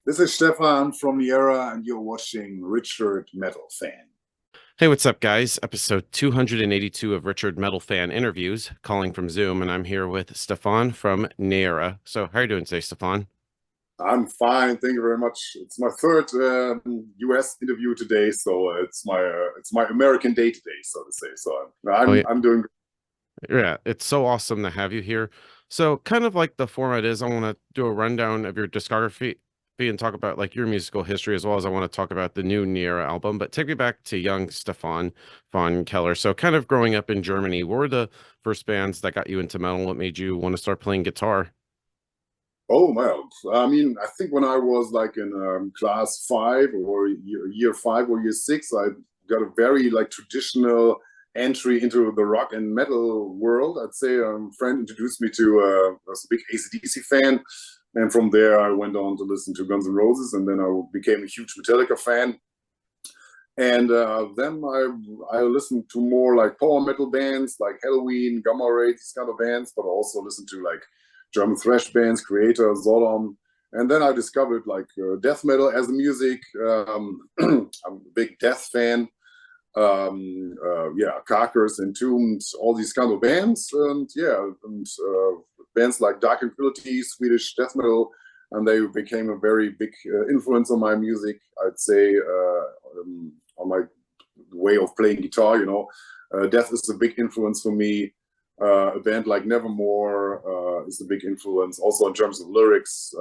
This is Stefan from Naera, and you're watching Richard Metal Fan. Hey, what's up, guys? Episode 282 of Richard Metal Fan Interviews, calling from Zoom, and I'm here with Stefan from Naera. So, how are you doing today, Stefan? I'm fine, thank you very much. It's my third U.S. interview today, so it's my American day today, so to say. So Oh, yeah, I'm doing. yeah, it's so awesome to have you here. So, kind of like the format is, I want to do a rundown of your discography and talk about like your musical history as well as I want to talk about the new Naera album. But take me back to young Stefan von Keller. So, kind of growing up in Germany, what were the first bands that got you into metal? What made you want to start playing guitar? Oh well, I mean, I think when I was like in class five or year five or year six, I got a very like traditional entry into the rock and metal world. I'd say a friend introduced me to I was a big AC/DC fan, and from there I went on to listen to Guns N' Roses, and then I became a huge Metallica fan. And then I listened to more like power metal bands like Halloween, Gamma Ray, these kind of bands, but also listened to like German thrash bands, Creator, Sodom. And then I discovered like death metal as a music. I'm a big death fan. Yeah, Carcass, Entombed, all these kind of bands. And yeah, and bands like Dark Tranquillity, Swedish death metal. And they became a very big influence on my music, I'd say, on my way of playing guitar. Death is a big influence for me. A band like Nevermore is a big influence, also in terms of lyrics.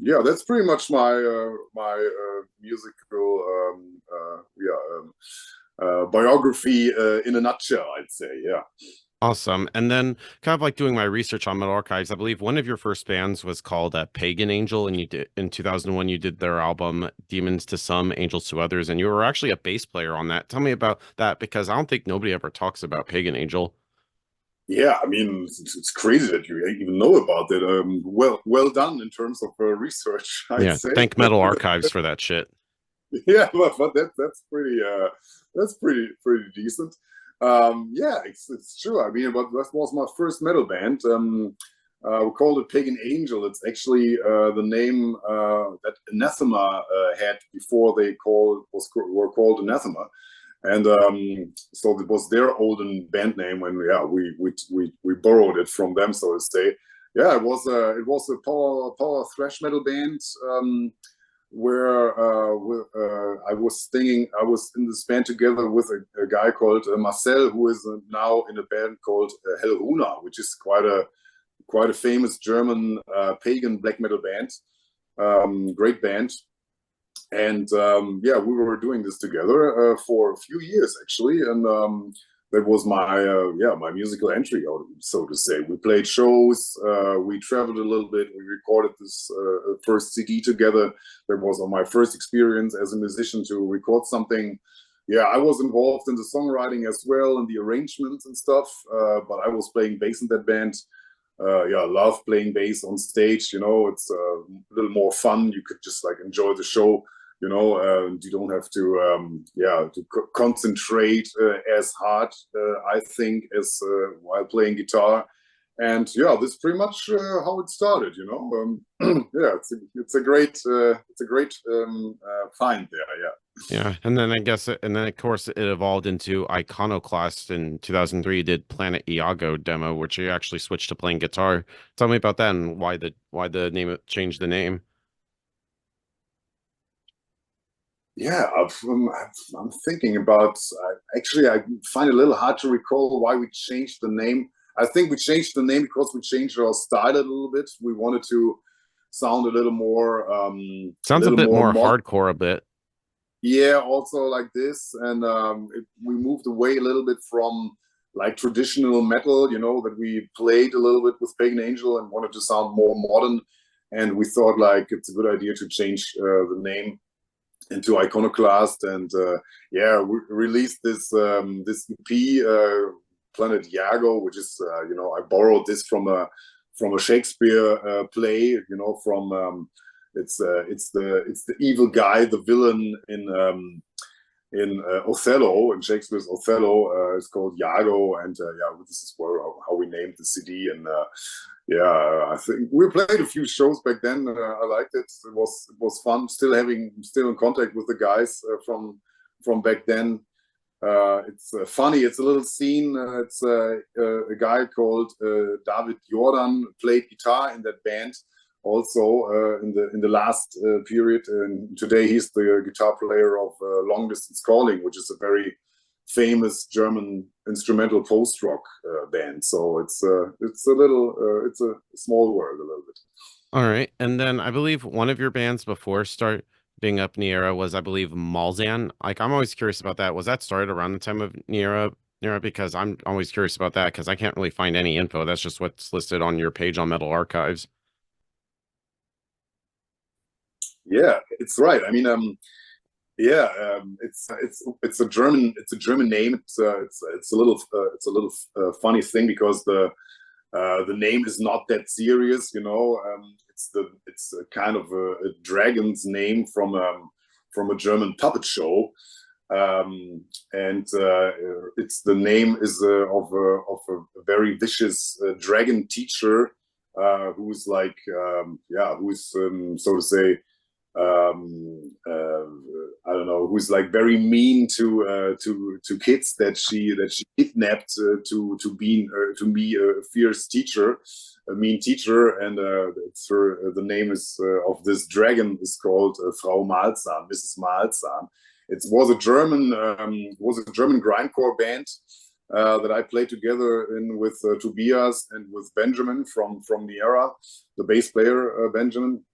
Yeah, that's pretty much my musical biography in a nutshell, I'd say. Yeah. Awesome. And then kind of like doing my research on Metal Archives, I believe one of your first bands was called Pagan Angel, and you did in 2001 you did their album Demons to Some, Angels to Others, and you were actually a bass player on that. Tell me about that because I don't think nobody ever talks about Pagan Angel. Yeah, I mean, it's crazy that you even know about that. Well done in terms of research, I'd Yeah, say. thank Metal Archives for that shit. Yeah, but that's pretty decent. Yeah, it's true. I mean, but that was my first metal band. We called it Pagan Angel. It's actually the name that Anathema had before were called Anathema, and so it was their olden band name. And yeah, we borrowed it from them, so to say. Yeah, it was a power thrash metal band. Where I was in this band together with a guy called Marcel, who is now in a band called Hellruna, which is quite a famous German pagan black metal band. Great band. And yeah, we were doing this together for a few years actually, and that was my musical entry, so to say. We played shows, we traveled a little bit, we recorded this first CD together. That was my first experience as a musician to record something. Yeah, I was involved in the songwriting as well and the arrangements and stuff, but I was playing bass in that band. Yeah, I love playing bass on stage. It's a little more fun. You could just like enjoy the show. And you don't have to concentrate as hard, I think, as while playing guitar. And yeah, this is pretty much how it started. Yeah, it's a great find there. Yeah. Yeah, and then I guess, and then of course it evolved into Iconoclast in 2003. You did Planet Iago demo, which you actually switched to playing guitar. Tell me about that and why the name changed the name. Yeah, I'm thinking about. Actually, I find it a little hard to recall why we changed the name. I think we changed the name because we changed our style a little bit. We wanted to sound a Sounds a little bit more more modern. hardcore a bit. Yeah, also like this, and we moved away a little bit from like traditional metal. That we played a little bit with Pagan Angel and wanted to sound more modern. And we thought like it's a good idea to change the name into Iconoclast, and yeah, we released this EP, Planet Iago, which is I borrowed this from a Shakespeare play, from it's the evil guy, the villain in Othello, in Shakespeare's Othello. It's called Iago, and yeah, this is how we named the CD. And yeah, I think we played a few shows back then. I liked it. It was fun. Still in contact with the guys from back then. It's funny. It's a little scene. It's a guy called David Jordan played guitar in that band also in the last period. And today he's the guitar player of Long Distance Calling, which is a very famous German instrumental post-rock band. So it's a small world a little bit. All right. And then I believe one of your bands before starting up Naera was, I believe, Malzahn. Like, I'm always curious about that. Was that started around the time of Naera? Because I'm always curious about that because I can't really find any info. That's just what's listed on your page on Metal Archives. Yeah, it's right. I mean, yeah, it's a German name. It's a little funny thing because the name is not that serious, you know. It's a kind of a dragon's name from a German puppet show, and it's the name is of a very vicious dragon teacher who's like who's so to say I don't know, who's like very mean to kids that she kidnapped to be a fierce teacher, a mean teacher, and it's her. The name is of this dragon is called Frau Malzahn, Mrs. Malzahn. It was a German grindcore band that I played together with Tobias and with Benjamin from Naera, the bass player Benjamin.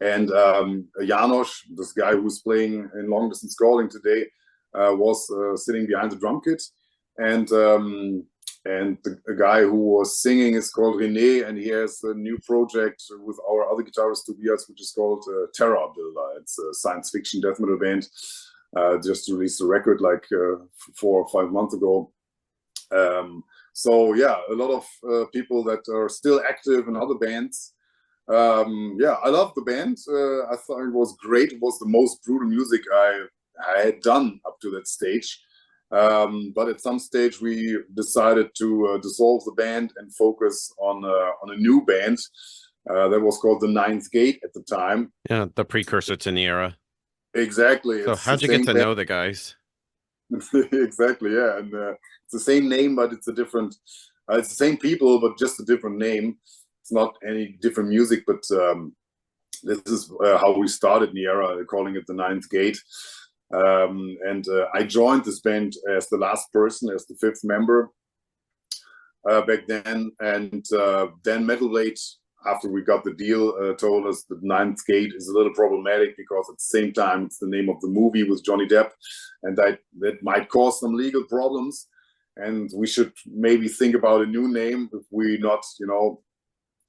And Janosch, this guy who's playing in Long Distance Calling today, was sitting behind the drum kit. And the guy who was singing is called René, and he has a new project with our other guitarist Tobias, which is called Terror Builder. It's a science fiction death metal band. Just released a record like 4 or 5 months ago. So yeah, a lot of people that are still active in other bands. Yeah, I love the band. I thought it was great. It was the most brutal music I had done up to that stage. But at some stage we decided to dissolve the band and focus on a new band that was called the Ninth Gate at the time. Yeah, the precursor to Naera. Exactly. So how'd you get to know the guys? Exactly, yeah. And it's the same name, but it's a different. It's the same people, but just a different name. It's not any different music, but this is how we started Naera, calling it the Ninth Gate. And I joined this band as the last person, as the 5th member back then. And then Metal Blade, after we got the deal, told us that Ninth Gate is a little problematic because at the same time it's the name of the movie with Johnny Depp, and that might cause some legal problems. And we should maybe think about a new name if we not, you know,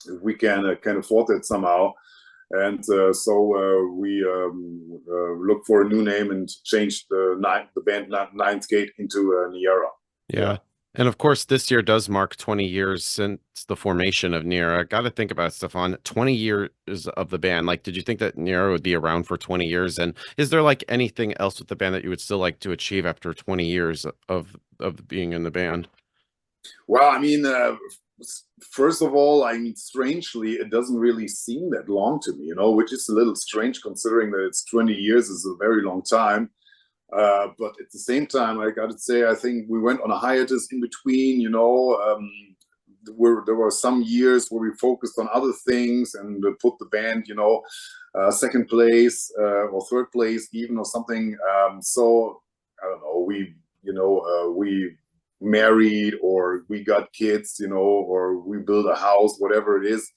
if we can afford it somehow. And so we looked for a new name and changed the band Ninth Gate into Naera. Yeah. And of course, this year does mark 20 years since the formation of Naera. Got to think about it, Stefan. 20 years of the band. Like, did you think that Naera would be around for 20 years? And is there like anything else with the band that you would still like to achieve after 20 years of being in the band? Well, I mean, first of all, I mean, strangely, it doesn't really seem that long to me, you know, which is a little strange considering that it's 20 years is a very long time. But at the same time, I got to say, I think we went on a hiatus in between, you know. There were some years where we focused on other things and put the band, you know, 2nd place or 3rd place even or something. So, I don't know, we married or we got kids, you know, or we built a house, whatever it is,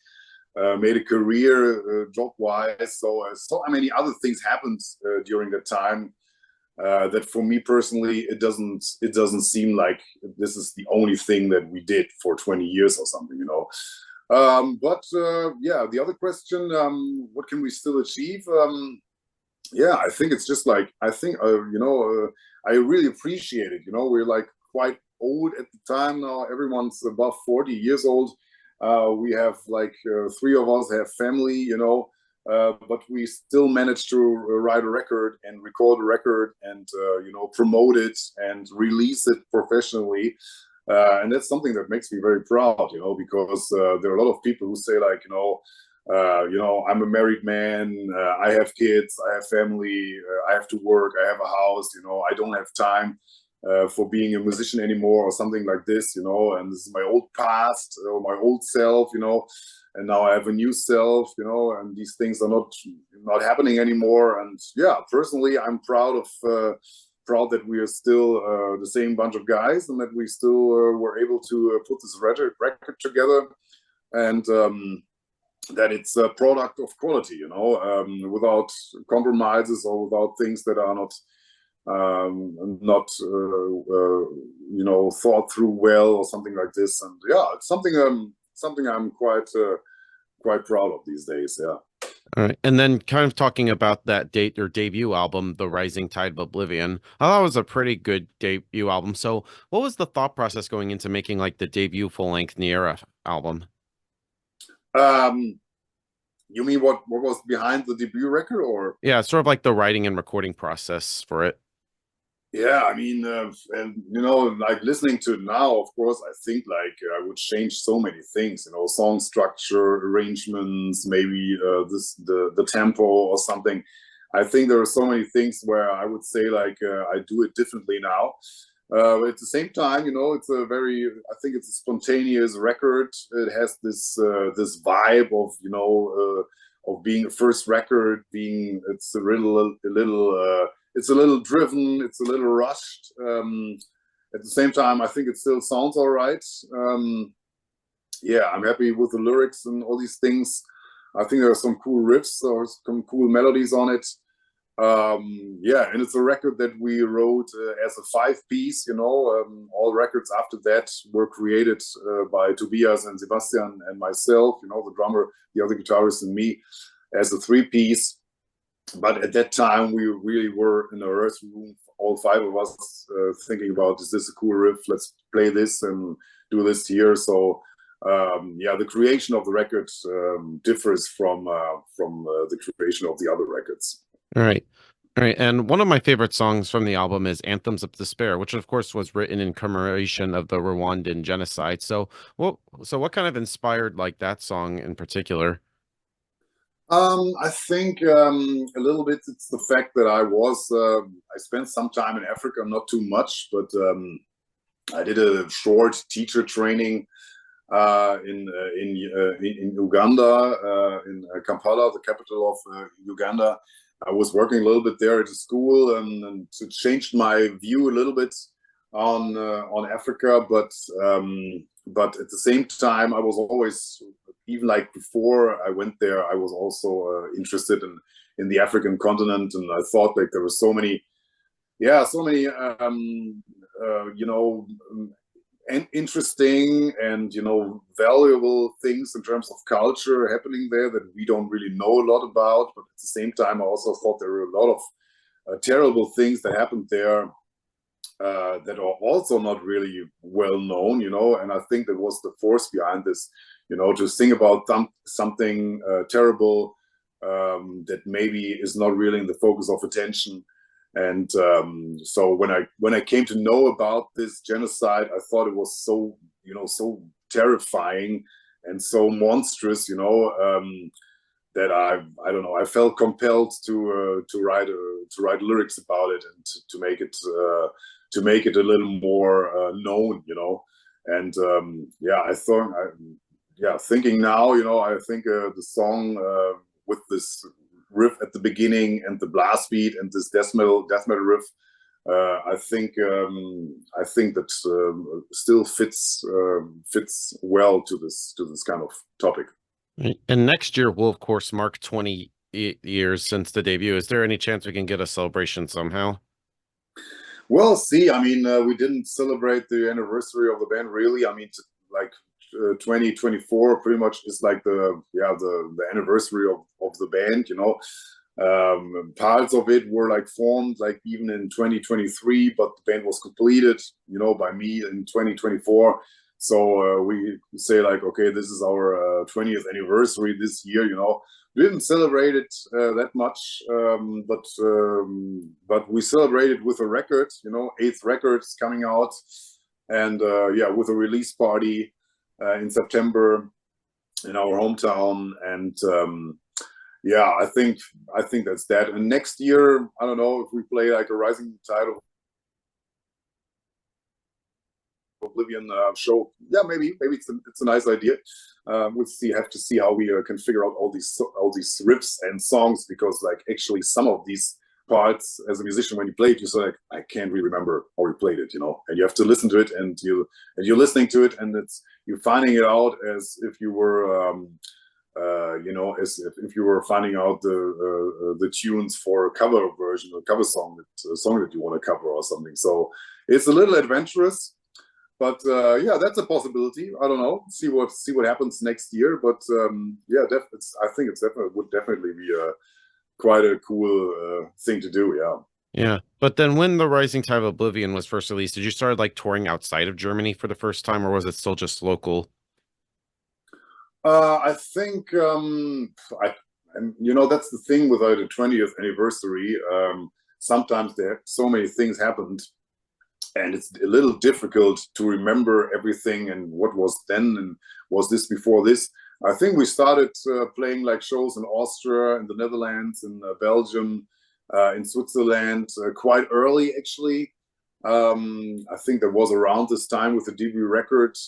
made a career job-wise. So many other things happened during that time that for me personally, it doesn't seem like this is the only thing that we did for 20 years or something, you know. But yeah, the other question, what can we still achieve? Yeah, I think it's just like, I think, you know, I really appreciate it. You know, we're like quite old at the time now. Everyone's above 40 years old. We have like 3 of us have family, you know. but we still managed to write a record and record a record and promote it and release it professionally. And that's something that makes me very proud, because there are a lot of people who say like, I'm a married man, I have kids, I have family, I have to work, I have a house, I don't have time for being a musician anymore or something like this, and this is my old past or my old self, and now I have a new self, and these things are not happening anymore. And yeah, personally, I'm proud that we are still the same bunch of guys and that we still were able to put this record together, and that it's a product of quality, without compromises or without things that are not thought through well or something like this. And yeah, it's something I'm quite proud of these days. Yeah. All right. And then kind of talking about that your debut album, The Rising Tide of Oblivion, I thought it was a pretty good debut album. So what was the thought process going into making like the debut full-length Naera album? You mean what was behind the debut record, or? Yeah, sort of like the writing and recording process for it. Yeah, I mean, and like listening to it now, of course, I think like I would change so many things, song structure, arrangements, maybe the tempo or something. I think there are so many things where I would say like I do it differently now. But at the same time, it's I think it's a spontaneous record. It has this vibe of being a first record, it's a little driven, it's a little rushed. At the same time, I think it still sounds all right. Yeah, I'm happy with the lyrics and all these things. I think there are some cool riffs or some cool melodies on it. Yeah, and it's a record that we wrote as a 5-piece. All records after that were created by Tobias and Sebastian and myself, the drummer, the other guitarist, and me, as a 3-piece. But at that time, we really were in a rehearsal room, all 5 of us, thinking about, is this a cool riff? Let's play this and do this here. So yeah, the creation of the record differs from the creation of the other records. All right. All right. And one of my favorite songs from the album is Anthems of Despair, which of course was written in commemoration of the Rwandan genocide. So what kind of inspired like that song in particular? I think a little bit it's the fact that I spent some time in Africa, not too much, but I did a short teacher training in Uganda, in Kampala, the capital of Uganda. I was working a little bit there at a school, and it changed my view a little bit on Africa. But at the same time, I was always, even like before I went there, I was also interested in the African continent, and I thought like there were so many and interesting and valuable things in terms of culture happening there that we don't really know a lot about. But at the same time, I also thought there were a lot of terrible things that happened there that are also not really well known, and I think that was the force behind this, to sing about something terrible that maybe is not really in the focus of attention. And so when I came to know about this genocide, I thought it was so terrifying and so monstrous, that I don't know, I felt compelled to write lyrics about it and to make it a little more known, And yeah, I thought, thinking now, I think the song with this riff at the beginning and the blast beat and this death metal riff, I think that still fits well to this kind of topic. And next year will of course mark 20 years since the debut. Is there any chance we can get a celebration somehow? Well, see, I mean, we didn't celebrate the anniversary of the band really. I mean, like 2024 pretty much is like the anniversary of the band, Parts of it were like formed like even in 2023, but the band was completed, by me in 2024. So we say like, okay, this is our 20th anniversary this year. We didn't celebrate it that much, but we celebrated with a record. Eighth record's coming out, and yeah, with a release party in September in our hometown, and yeah, I think that's that. And next year, I don't know if we play like a Rising Tide of Oblivion show. Yeah, maybe it's a nice idea. We'll have to see how we can figure out all these riffs and songs, because like actually some of these parts as a musician, when you play it, you're like, I can't really remember how we played it, and you have to listen to it, and you're listening to it, and you're finding it out as if you were as if you were finding out the tunes for a cover version, a cover song, a song that you want to cover or something. So it's a little adventurous, but yeah, that's a possibility. I don't know. See what happens next year. But yeah, I think would definitely be quite a cool thing to do. Yeah. Yeah. But then when the Rising Tide of Oblivion was first released, did you start like touring outside of Germany for the first time, or was it still just local? I think that's the thing with the 20th anniversary. Sometimes there so many things happened, and it's a little difficult to remember everything and what was then and was this before this. I think we started playing like shows in Austria, in the Netherlands, in Belgium, in Switzerland quite early, actually. I think that was around this time with the debut record.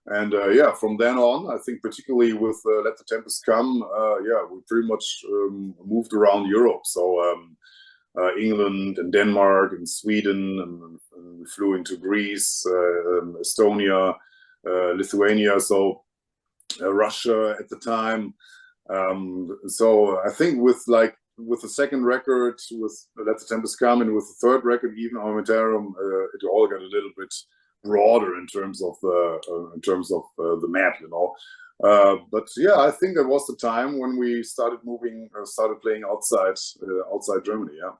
And yeah, from then on, I think particularly with Let the Tempest Come, yeah, we pretty much moved around Europe. So England and Denmark and Sweden, and we flew into Greece, Estonia, Lithuania, so Russia at the time. So I think with the second record, with Let the Tempest Come, and with the third record, even Armamentarium, it all got a little bit broader in terms of the map, but yeah, I think that was the time when we started playing outside Germany. Yeah.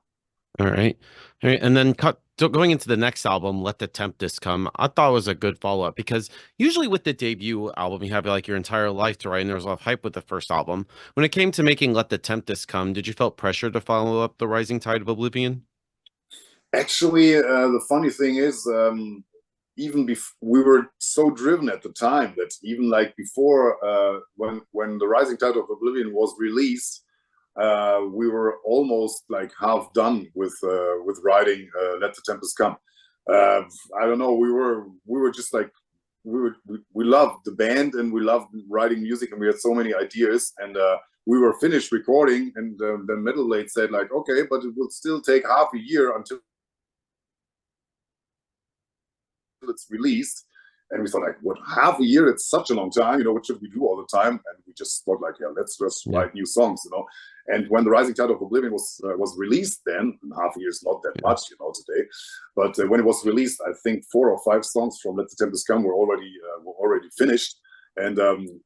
All right. And then going into the next album, Let the Tempest Come, I thought was a good follow-up, because usually with the debut album, you have like your entire life to write, and there was a lot of hype with the first album. When it came to making Let the Tempest Come, did you felt pressure to follow up the Rising Tide of Oblivion? Actually, the funny thing is, we were so driven at the time that even like before, when the Rising Tide of Oblivion was released, we were almost like half done with writing Let the Tempest Come. I don't know. We were just like we loved the band, and we loved writing music, and we had so many ideas, and we were finished recording, and then Metal Blade said like, okay, but it will still take half a year until it's released. And we thought like, what, half a year? It's such a long time, what should we do all the time? And we just thought like, yeah, let's just write new songs, And when the Rising Tide of Oblivion was released, then half a year is not that much, today. But when it was released, I think 4 or 5 songs from Let the Tempest Come were already finished. And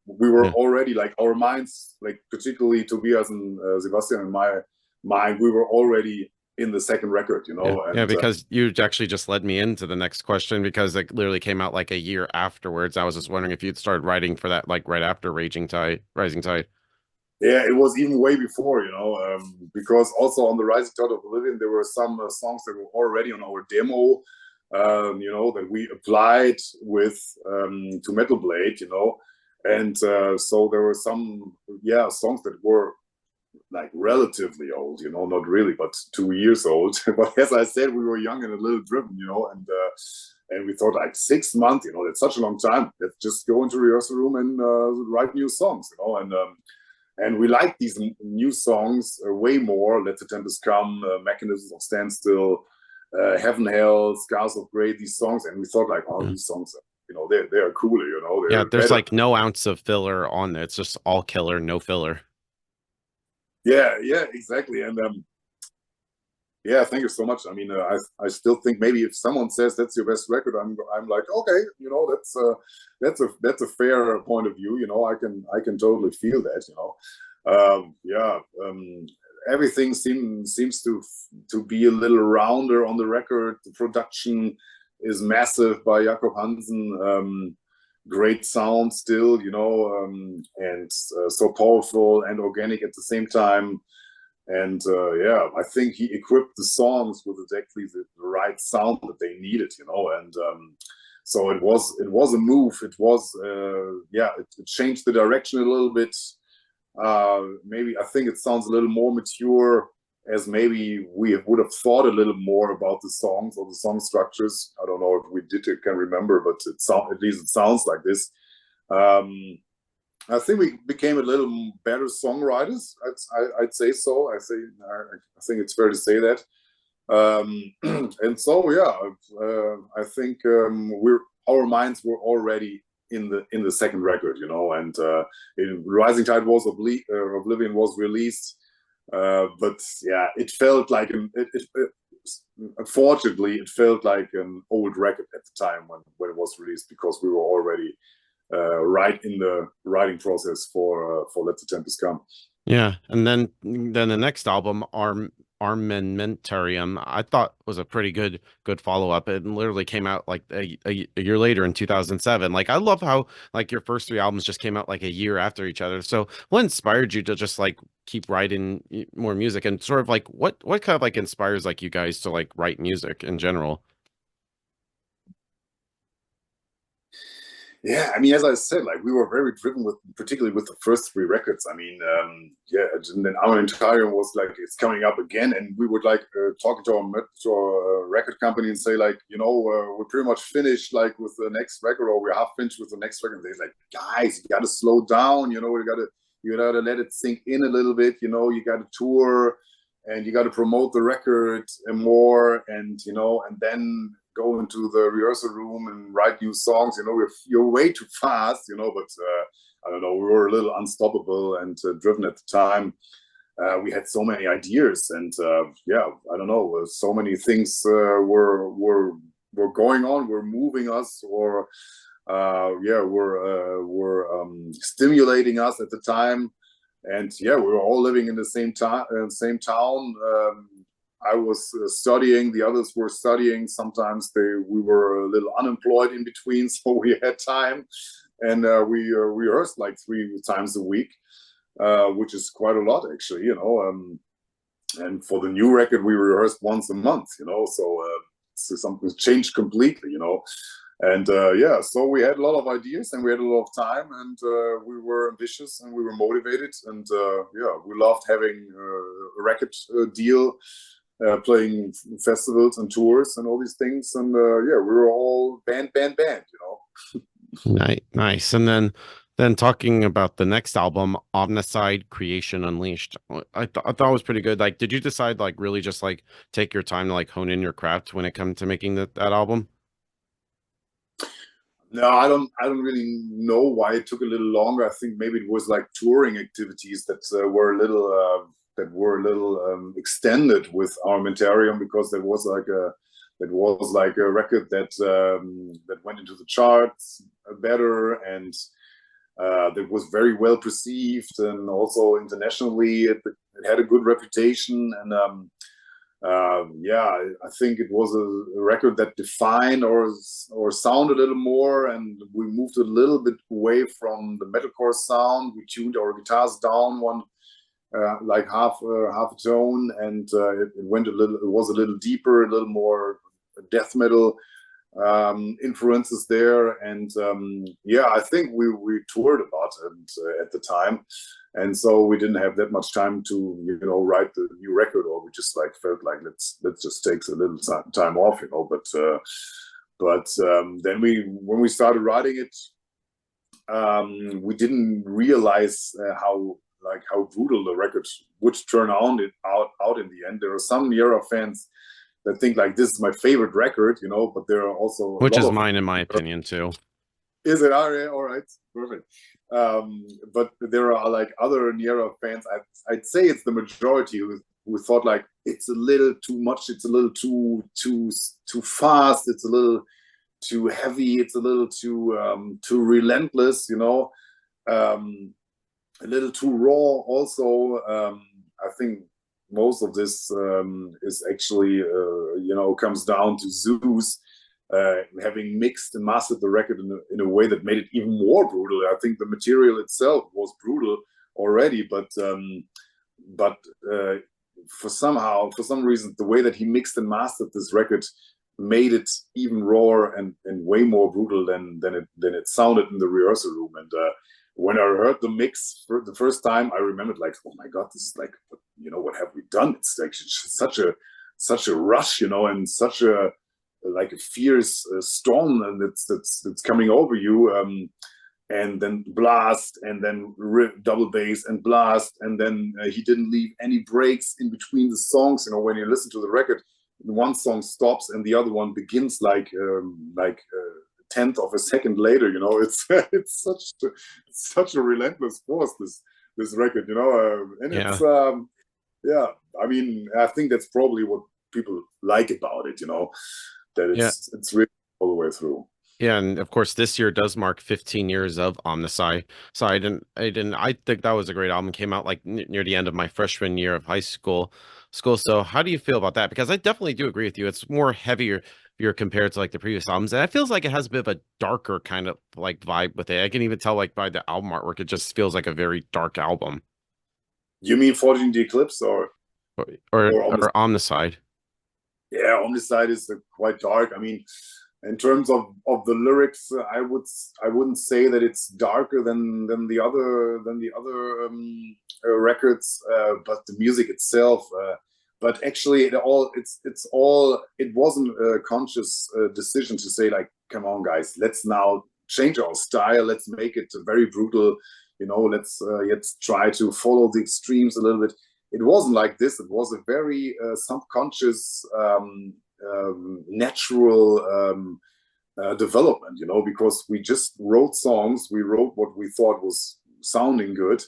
we were already like, our minds, like particularly Tobias and Sebastian and my mind, we were already in the second record, Yeah, because you actually just led me into the next question, because it literally came out like a year afterwards. I was just wondering if you'd started writing for that like right after Rising Tide. Yeah, it was even way before, because also on the Rising Tide of Oblivion, there were some songs that were already on our demo, that we applied with to Metal Blade, and so there were some songs that were like relatively old, not really, but 2 years old. But as I said, we were young and a little driven, and we thought like 6 months, that's such a long time. Let's just go into rehearsal room and write new songs, and we like these new songs way more. Let the Tempest Come, Mechanisms of Standstill, Heaven, Hell, Scars of Grey, these songs, and we thought like, oh, these songs, they are cooler, Yeah, there's better. Like no ounce of filler on it. It's just all killer, no filler. Yeah, exactly. And yeah, thank you so much. I mean, I still think maybe if someone says that's your best record, I'm like, okay, that's a fair point of view. I can totally feel that. Everything seems to be a little rounder on the record. The production is massive by Jakob Hansen. Great sound still, you know, and so powerful and organic at the same time. And yeah, I think he equipped the songs with exactly the right sound that they needed, you know. And so it was a move. It was yeah, it changed the direction a little bit. Maybe I think it sounds a little more mature, as maybe we would have thought a little more about the songs or the song structures. I don't know if we did, I can remember, but at least it sounds like this. I think we became a little better songwriters. I'd say so. I think it's fair to say that. And so yeah, I think our minds were already in the second record, you know. And Rising Tide Walls of Oblivion was released, but yeah, it felt like unfortunately it felt like an old record at the time when it was released, because we were already right in the writing process for Let the Tempest Come. Yeah, and then the next album, Armamentarium, I thought was a pretty good follow-up. It literally came out like a year later in 2007. Like, I love how like your first three albums just came out like a year after each other. So what inspired you to just like keep writing more music, and sort of like what kind of like inspires like you guys to like write music in general? Yeah, I mean, as I said, like we were very driven with, particularly with the first three records. I mean, yeah, and then Armamentarium was like, it's coming up again, and we would like talking to our record company and say like, you know, we're pretty much finished like with the next record, or we're half finished with the next record. And they're like, guys, you got to slow down, you know, you gotta let it sink in a little bit, you know, you got to tour, and you got to promote the record and more, and you know, and then go into the rehearsal room and write new songs. You know, you're way too fast, you know. But I don't know, we were a little unstoppable and driven at the time. We had so many ideas, and yeah, I don't know, so many things were going on, were moving us, or yeah, were stimulating us at the time. And yeah, we were all living in the same town. I was studying, the others were studying. Sometimes we were a little unemployed in between, so we had time, and we rehearsed like 3 times a week, which is quite a lot actually, you know. And for the new record, we rehearsed once a month, you know. So something changed completely, you know. And yeah, so we had a lot of ideas, and we had a lot of time, and we were ambitious, and we were motivated, and yeah, we loved having a record deal. Playing festivals and tours and all these things, and yeah, we were all band, you know. Nice. And then talking about the next album, Omnicide Creation Unleashed, I thought it was pretty good. Like, did you decide like really just like take your time to like hone in your craft when it comes to making that album? No, I don't really know why it took a little longer. I think maybe it was like touring activities that were a little extended with Armamentarium, because there was like a record that that went into the charts better, and that was very well perceived, and also internationally it had a good reputation. And yeah, I think it was a record that defined or sounded a little more, and we moved a little bit away from the metalcore sound. We tuned our guitars down one like half a tone, and it went a little. It was a little deeper, a little more death metal influences there. And yeah, I think we toured a lot at the time, and so we didn't have that much time to, you know, write the new record, or we just like felt like let's just take a little time off, you know. But then when we started writing it, we didn't realize how brutal the record would turn out in the end. There are some Naera fans that think like this is my favorite record, you know, but there are also Which is mine, in my opinion, too. Is it? All right, perfect. But there are like other Naera fans. I'd say it's the majority who thought like it's a little too much, it's a little too fast, it's a little too heavy, it's a little too relentless, you know. A little too raw also. I think most of this is actually you know, comes down to Zeus having mixed and mastered the record in a way that made it even more brutal. I think the material itself was brutal already, but for some reason, the way that he mixed and mastered this record made it even rawer and way more brutal than it sounded in the rehearsal room. And when I heard the mix for the first time, I remembered like, oh my God, this is like, you know, what have we done? It's like such a rush, you know, and such a like a fierce storm, and it's coming over you. And then blast, and then double bass and blast, and then he didn't leave any breaks in between the songs. You know, when you listen to the record, one song stops and the other one begins like a tenth of a second later. You know, it's such a relentless force, this record. You know, and it's yeah. I mean, I think that's probably what people like about it. You know, that it's really all the way through. Yeah, and of course, this year does mark 15 years of Omnicide. So I think that was a great album. Came out like near the end of my freshman year of high school. So how do you feel about that? Because I definitely do agree with you. It's more heavier compared to like the previous albums, and it feels like it has a bit of a darker kind of like vibe with it. I can even tell like by the album artwork, it just feels like a very dark album. You mean Forging the Eclipse or Omnicide? Yeah, Omnicide is quite dark. I mean, in terms of the lyrics, I wouldn't say that it's darker than the other records, but the music itself. But actually, it wasn't a conscious decision to say like, come on, guys, let's now change our style. Let's make it very brutal. You know, let's try to follow the extremes a little bit. It wasn't like this. It was a very subconscious. Natural development, you know, because we just wrote songs, we wrote what we thought was sounding good,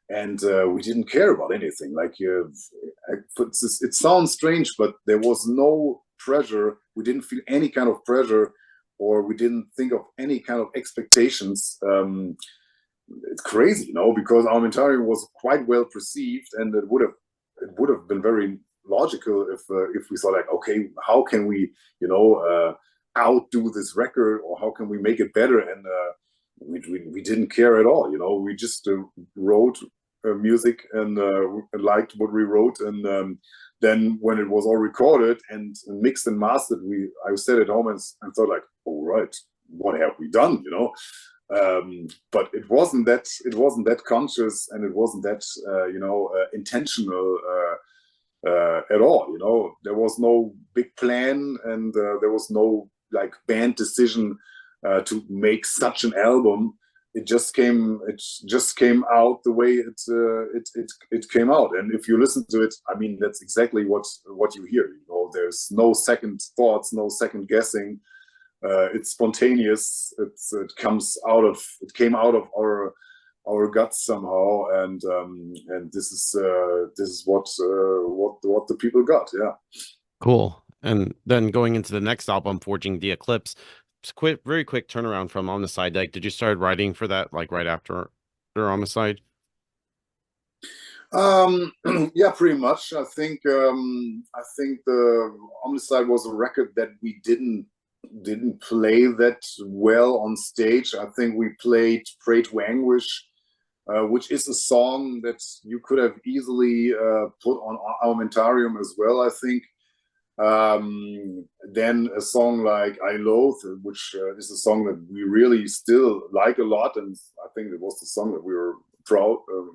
and we didn't care about anything. Like it sounds strange, but there was no pressure. We didn't feel any kind of pressure, or we didn't think of any kind of expectations. It's crazy, you know, because Armentarium was quite well perceived, and it would have been very logical if we thought like, okay, how can we, you know, outdo this record, or how can we make it better? And we didn't care at all, you know. We just wrote music and liked what we wrote, and then when it was all recorded and mixed and mastered, I sat at home and thought like, all right, what have we done, you know? But it wasn't that conscious, and it wasn't that you know, intentional at all. You know, there was no big plan, and there was no like band decision to make such an album. It just came out the way it came out. And if you listen to it, I mean, that's exactly what you hear. You know, there's no second thoughts, no second guessing. It's spontaneous. It came out of our guts somehow, and this is what the people got. Yeah. Cool. And then going into the next album, Forging the Eclipse, very quick turnaround from Omnicide. Like, did you start writing for that like right after Omnicide? Yeah, pretty much. I think the Omnicide was a record that we didn't play that well on stage. I think we played Pray to Anguish, which is a song that you could have easily put on Armentarium as well, I think. Then a song like I Loathe, which is a song that we really still like a lot, and I think it was the song that we were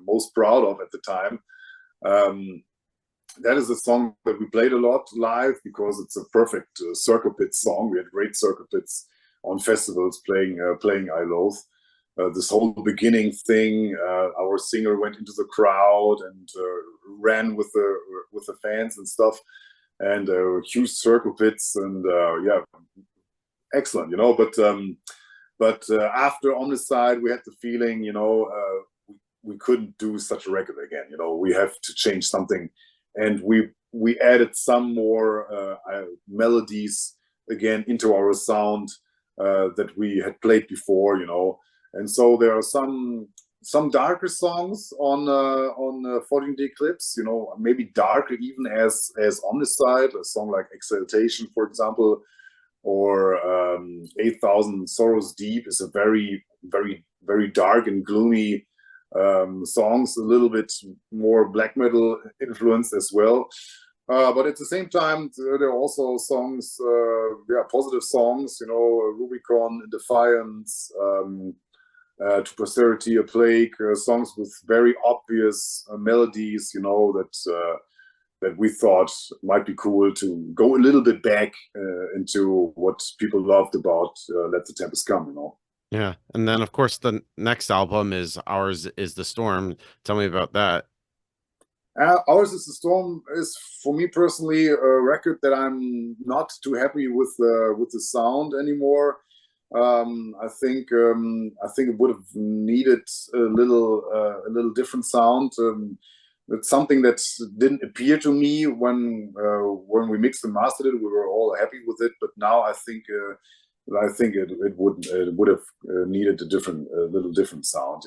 most proud of at the time. That is a song that we played a lot live because it's a perfect circle pit song. We had great circle pits on festivals playing I Loathe. This whole beginning thing, our singer went into the crowd and ran with the fans and stuff, and huge circle pits, and yeah, excellent, you know. But after Omnicide, we had the feeling, you know, we couldn't do such a record again. You know, we have to change something, and we added some more melodies again into our sound that we had played before, you know. And so there are some darker songs on Forging the Eclipse, you know, maybe darker even as Omnicide, a song like Exaltation, for example. or 8,000 Sorrows Deep is a very dark and gloomy songs, a little bit more black metal influenced as well. But at the same time, there are also songs, positive songs, Rubicon, Defiance, To Posterity, A Plague, songs with very obvious melodies, that we thought might be cool to go a little bit back into what people loved about Let the Tempest Come, Yeah. And then, of course, the next album is Ours is the Storm. Tell me about that. Ours is the Storm is, for me personally, a record that I'm not too happy with the sound anymore. I think it would have needed a little different sound. It's something that didn't appear to me when we mixed and mastered it. We were all happy with it, but now I think it would have needed a little different sound,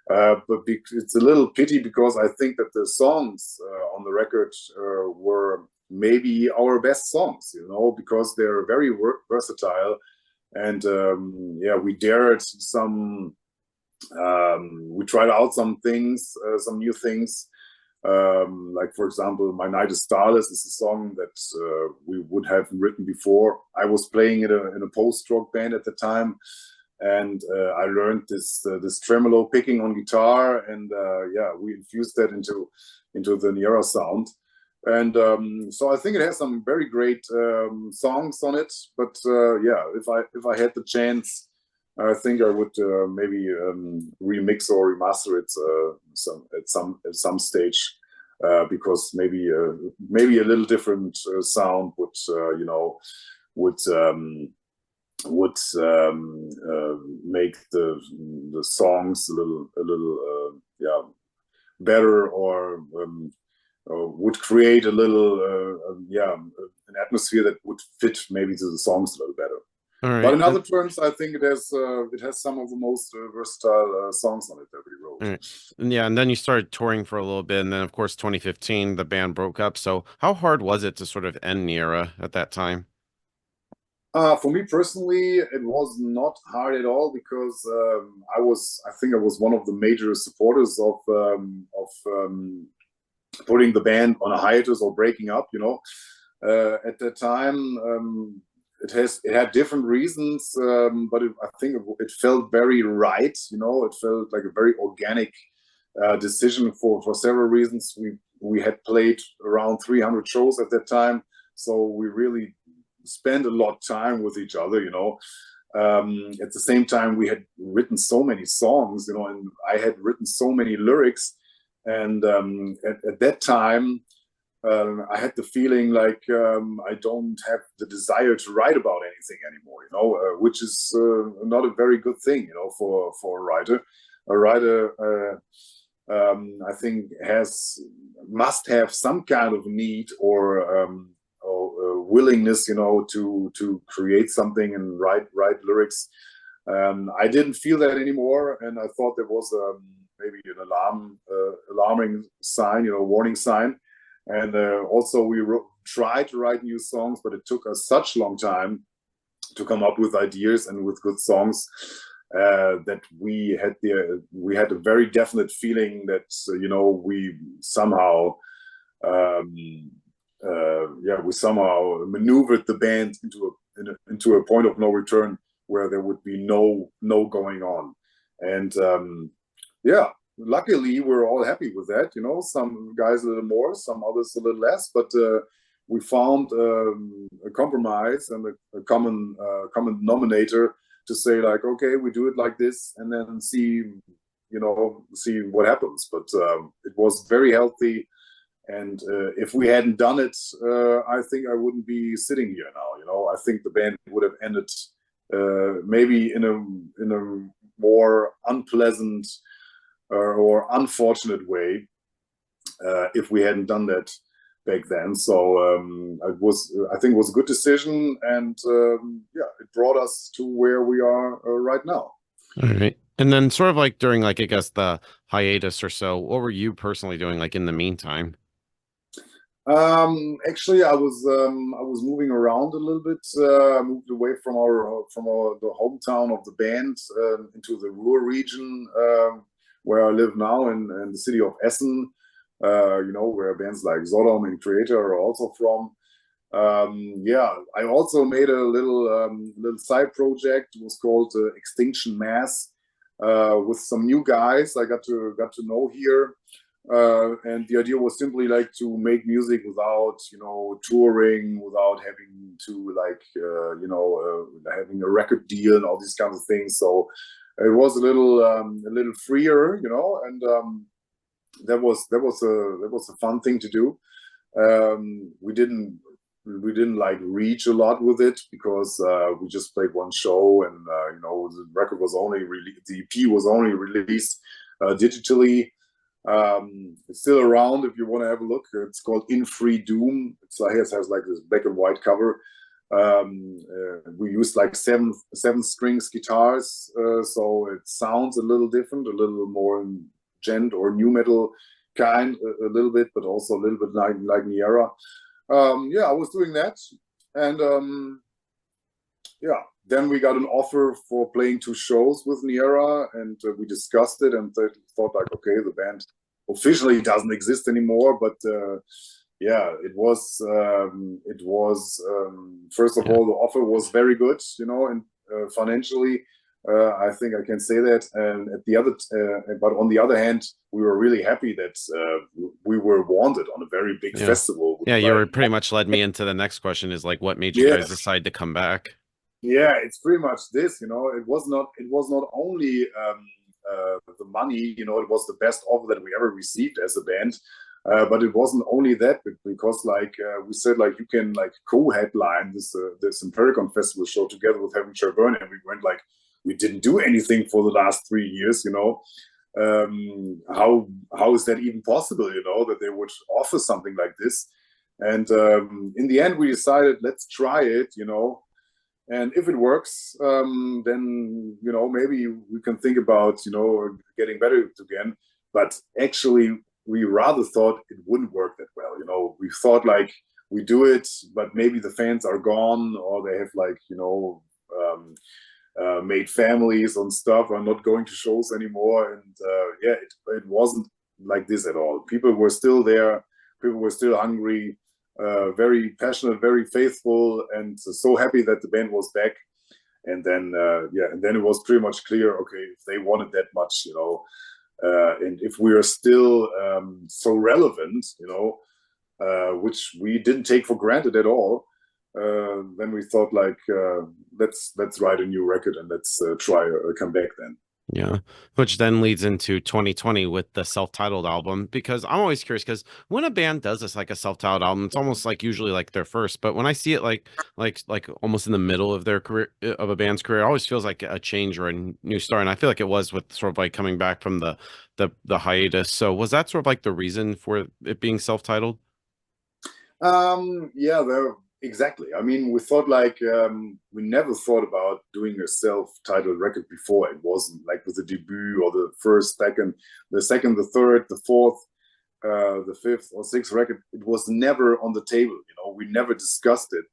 but it's a little pity because I think that the songs on the record were maybe our best songs, because they're very versatile, and we dared we tried out some things, some new things. Like, for example, My Night is Starless is a song that we would have written before. I was playing in a post-rock band at the time, and I learned this tremolo picking on guitar, and we infused that into the Naera sound. And so I think it has some very great songs on it. But if I had the chance, I think I would maybe remix or remaster it at some stage, because maybe a little different sound would make the songs a little better, or would create a little an atmosphere that would fit maybe to the songs a little better. All right. But in other terms, I think it has some of the most versatile songs on it that we wrote. All right. And then you started touring for a little bit, and then of course 2015 the band broke up. So how hard was it to sort of end Naera at that time? For me personally, it was not hard at all, because I think I was one of the major supporters of putting the band on a hiatus or breaking up. At that time, it had different reasons, but I think it felt very right. It felt like a very organic decision for several reasons. We had played around 300 shows at that time, so we really spent a lot of time with each other. At the same time, we had written so many songs, and I had written so many lyrics, and at that time, I had the feeling like I don't have the desire to write about anything anymore, which is not a very good thing, for a writer. A writer, I think, must have some kind of need or willingness, to create something and write lyrics. I didn't feel that anymore, and I thought there was maybe an alarming sign, warning sign. And also we tried to write new songs, but it took us such a long time to come up with ideas and with good songs, that we had a very definite feeling that we somehow maneuvered the band into a point of no return, where there would be no going on. And luckily, we're all happy with that. Some guys a little more, some others a little less, but we found a compromise and a common denominator to say, like, okay, we do it like this, and then see what happens. But it was very healthy, and if we hadn't done it, I think I wouldn't be sitting here now. I think the band would have ended maybe in a more unpleasant or unfortunate way, if we hadn't done that back then. So I think it was a good decision, and it brought us to where we are right now. All right. And then sort of like during, like, I guess the hiatus or so, what were you personally doing, like, in the meantime? Actually, I was moving around a little bit. Moved away from the hometown of the band into the rural region where I live now in the city of Essen. You know, where bands like Sodom and Creator are also from. Yeah, I also made a little side project. It was called Extinction Mass with some new guys I got to know here. And the idea was simply like to make music without, you know, touring, without having to like, you know, having a record deal and all these kinds of things. So it was a little freer, you know, and that was a fun thing to do. We didn't like reach a lot with it because we just played one show, and you know, the record was only released, the EP was only released digitally. It's still around if you want to have a look. It's called In Free Doom. It has like this black and white cover. We used like seven strings guitars, so it sounds a little different, a little more gent or new metal kind, a little bit, but also a little bit like Naera. Yeah, I was doing that, and yeah, then we got an offer for playing 2 shows with Naera, and we discussed it and thought like, okay, the band officially doesn't exist anymore, but yeah, it was first of all, the offer was very good, you know, and financially, I think I can say that. And at the other, but on the other hand, we were really happy that we were wanted on a very big festival. Yeah, you were pretty much led me into the next question, is like, what made you guys decide to come back? Yeah, it's pretty much this, you know. It was not only the money, you know, it was the best offer that we ever received as a band. But it wasn't only that, because like we said, like you can like co-headline this Impericon Festival show together with Heaven Shall Burn, and we went like, we didn't do anything for the last 3 years, you know. How is that even possible, you know, that they would offer something like this? And in the end, we decided, let's try it, you know. And if it works, then, you know, maybe we can think about, you know, getting better again. But actually, we rather thought it wouldn't work that well. You know, we thought like we do it, but maybe the fans are gone, or they have like, you know, made families and stuff, are not going to shows anymore. And yeah, it wasn't like this at all. People were still there. People were still hungry. Very passionate, very faithful, and so happy that the band was back. And then, yeah, and then it was pretty much clear, okay, if they wanted that much, you know, and if we are still so relevant, you know, which we didn't take for granted at all, then we thought like, let's write a new record and let's try a comeback then. Yeah, which then leads into 2020 with the self-titled album, because I'm always curious, because when a band does this, like a self-titled album, it's almost like usually like their first, but when I see it like almost in the middle of their career, of a band's career, it always feels like a change or a new start. And I feel like it was with sort of like coming back from the hiatus. So was that sort of like the reason for it being self-titled? Yeah, exactly. I mean, we thought like we never thought about doing a self-titled record before. It wasn't like with the debut or the first, second, the third, the fourth, the fifth or sixth record. It was never on the table. You know, we never discussed it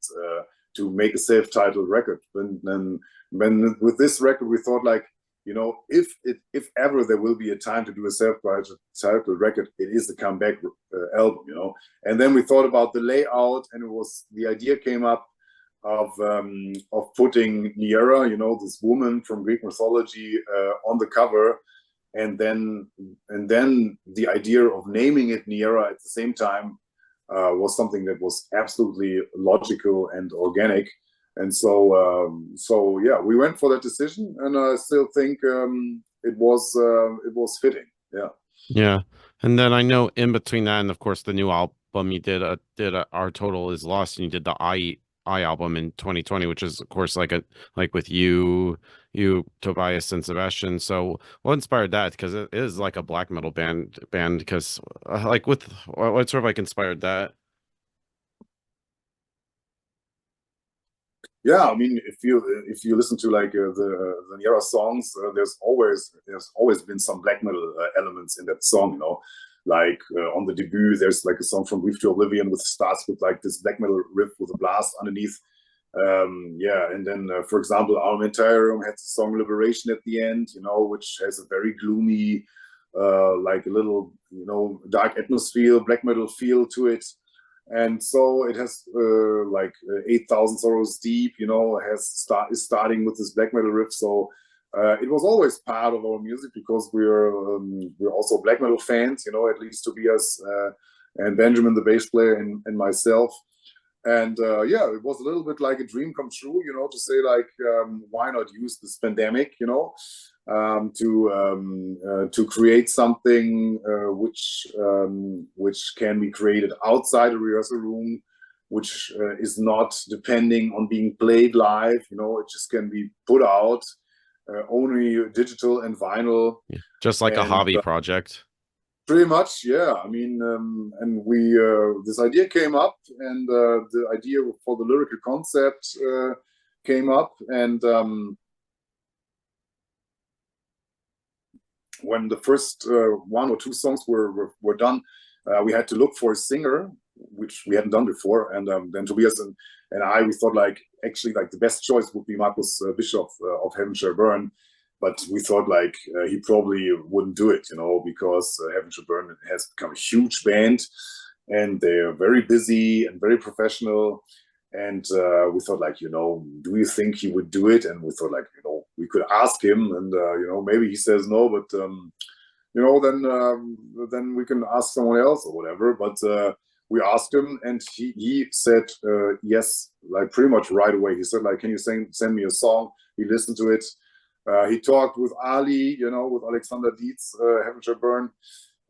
to make a self-titled record. When with this record, we thought like, you know, if ever there will be a time to do a self-titled record, it is the comeback album, you know. And then we thought about the layout, and the idea came up of putting Naera, you know, this woman from Greek mythology, on the cover, and then the idea of naming it Naera at the same time was something that was absolutely logical and organic. And so yeah, we went for that decision, and I still think it was fitting. Yeah. Yeah. And then I know in between that and of course the new album, you did Our Total Is Lost, and you did the I album in 2020, which is of course like with you, Tobias, and Sebastian. So what inspired that? Because it is like a black metal band, because like what sort of like inspired that? Yeah, I mean, if you listen to like the Naera songs, there's always been some black metal elements in that song, you know. Like on the debut, there's like a song from Brief to Oblivion with starts with like this black metal riff with a blast underneath. Yeah, and then for example, Armentarium had the song Liberation at the end, you know, which has a very gloomy, like a little, you know, dark atmosphere, black metal feel to it. And so it has like 8,000 Sorrows Deep, you know, is starting with this black metal riff. So it was always part of our music because we're also black metal fans, you know, at least Tobias and Benjamin, the bass player, and myself. And yeah, it was a little bit like a dream come true, you know, to say like, why not use this pandemic, you know, to create something which can be created outside the rehearsal room, which is not depending on being played live, you know, it just can be put out only digital and vinyl. Yeah, just like a hobby project. Pretty much, yeah. I mean, and we this idea came up, and the idea for the lyrical concept came up, and when the first 1 or 2 songs were done, we had to look for a singer, which we hadn't done before, and then Tobias and I, we thought like actually like the best choice would be Markus Bischoff of Heaven Shall Burn. But we thought like he probably wouldn't do it, you know, because Heaven Shall Burn has become a huge band, and they are very busy and very professional. And we thought like, you know, do you think he would do it? And we thought like, you know, we could ask him, and you know, maybe he says no, but you know, then we can ask someone else or whatever. But we asked him, and he said yes, like pretty much right away. He said like, can you send me a song? He listened to it. He talked with Ali, you know, with Alexander Dietz, Heaven Shall Burn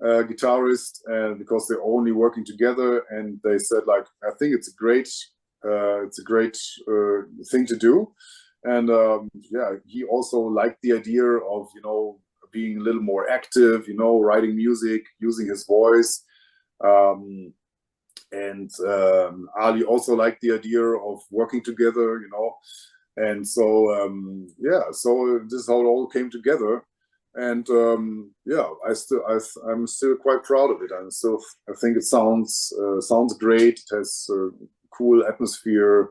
guitarist, because they're only working together, and they said like, I think it's a great thing to do. And yeah, he also liked the idea of, you know, being a little more active, you know, writing music, using his voice. And Ali also liked the idea of working together, you know. And so yeah, so this is how it all came together. And yeah, I'm still quite proud of it. I think it sounds great. It has a cool atmosphere.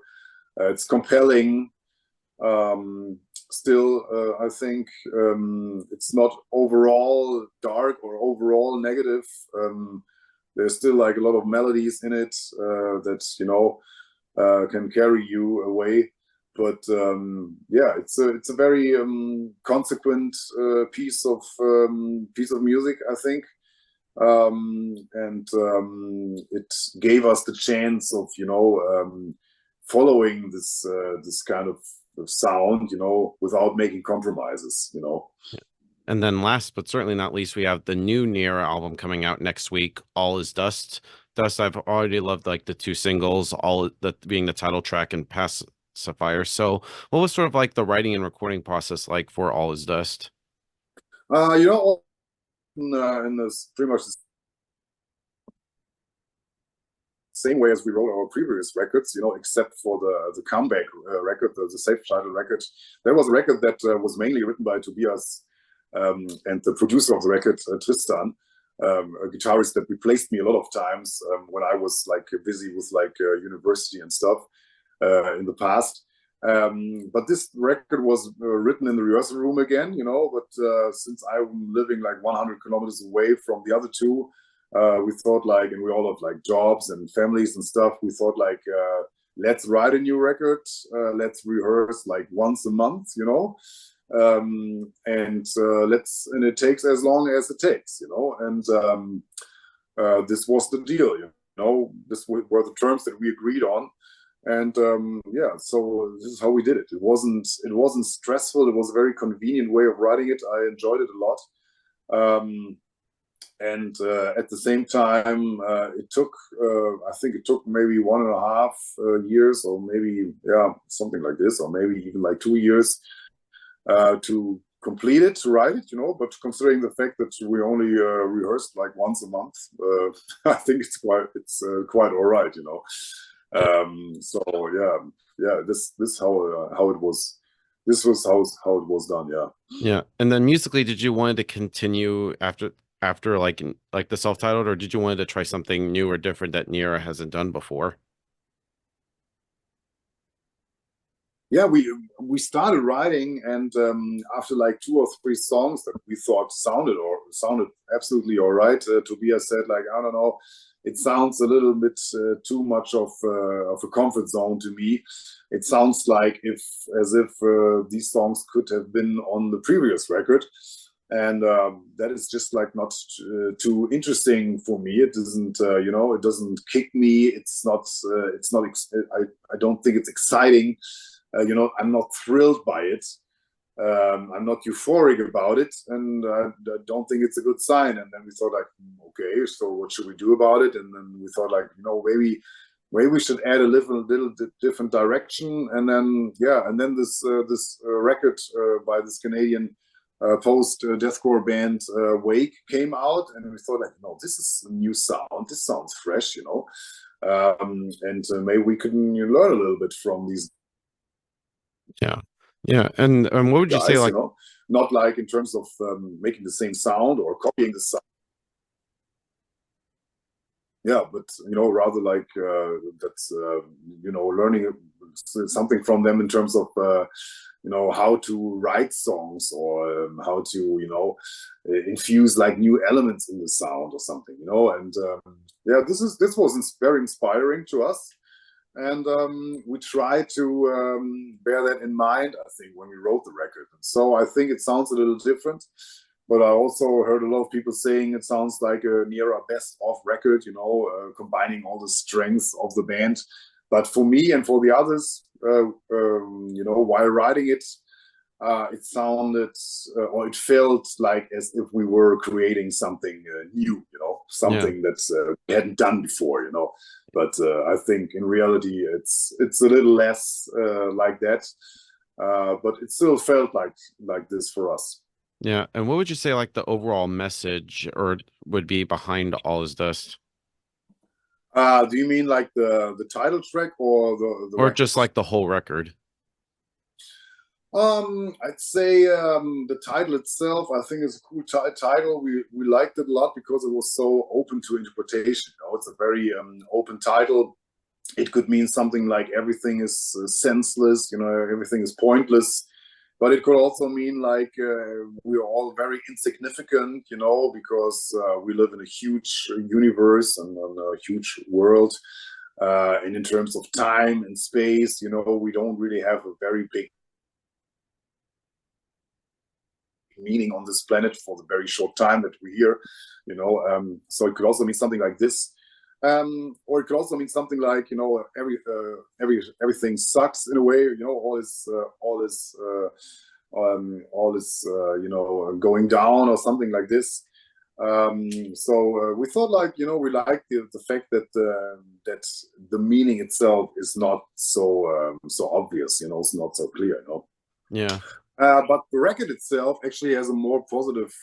It's compelling. Still, I think it's not overall dark or overall negative. There's still like a lot of melodies in it that, you know, can carry you away. But yeah, it's a very consequent piece of music, I think, and it gave us the chance of, you know, following this kind of sound, you know, without making compromises, you know. And then last but certainly not least, we have the new Naera album coming out next week, All Is Dust. Dust, I've already loved like the 2 singles, all that being the title track and Pacifier. So what was sort of like the writing and recording process like for All Is Dust? You know, in this pretty much the same way as we wrote our previous records, you know, except for the comeback record, the self-titled record. There was a record that was mainly written by Tobias and the producer of the record, Tristan, a guitarist that replaced me a lot of times when I was like busy with like university and stuff in the past. But this record was written in the rehearsal room again, you know, but since I'm living like 100 kilometers away from the other 2, we thought like, and we all have like jobs and families and stuff, we thought like, let's write a new record, let's rehearse like once a month, you know, and it takes as long as it takes, you know. And this was the deal, you know, this were the terms that we agreed on. And yeah, so this is how we did it. It wasn't stressful. It was a very convenient way of writing it. I enjoyed it a lot. And at the same time, it took, I think it took maybe 1.5 years, or maybe, yeah, something like this, or maybe even like 2 years to complete it, to write it, you know. But considering the fact that we only rehearsed like once a month, I think it's quite all right, you know. So yeah, this how it was. This was how it was done. Yeah. Yeah. And then musically, did you want to continue after after like the self-titled, or did you wanted to try something new or different that Naera hasn't done before? Yeah, we started writing, and after like 2 or 3 songs that we thought sounded absolutely all right, Tobias said like, I don't know, it sounds a little bit too much of a comfort zone to me. It sounds like if as if these songs could have been on the previous record, and that is just like not too interesting for me. It doesn't, it doesn't kick me. It's not. I don't think it's exciting. I'm not thrilled by it. I'm not euphoric about it, and I don't think it's a good sign. And then we thought like, okay, so what should we do about it? And then we thought like, maybe we should add a little different direction. And then this record by this Canadian post deathcore band Wake came out, and we thought like, no, this is a new sound. This sounds fresh, and maybe we can learn a little bit from these Yeah. Yeah. And what would you say guys, like not like in terms of making the same sound or copying the sound. Yeah, but rather like that's learning something from them in terms of how to write songs, or how to infuse like new elements in the sound or something, and yeah, this was very inspiring to us. And we tried to bear that in mind, I think, when we wrote the record. And so I think it sounds a little different, but I also heard a lot of people saying it sounds like a Naera best of record, combining all the strengths of the band. But for me and for the others, while writing it, it sounded or it felt like as if we were creating something new, something that we hadn't done before, But I think in reality, it's a little less like that, but it still felt like this for us. Yeah. And what would you say like the overall message or would be behind All Is Dust? Do you mean like the title track or the Or record? just like the whole record? I'd say the title itself, I think, is a cool title. We liked it a lot because it was so open to interpretation. It's a very open title. It could mean something like everything is senseless, everything is pointless. But it could also mean like we're all very insignificant, because we live in a huge universe and a huge world. And in terms of time and space, we don't really have a very big meaning on this planet for the very short time that we're here, so it could also mean something like this, or it could also mean something like everything sucks in a way, all is going down or something like this. So we thought like we like the fact that that the meaning itself is not so obvious, it's not so clear, Yeah. But the record itself actually has a more positive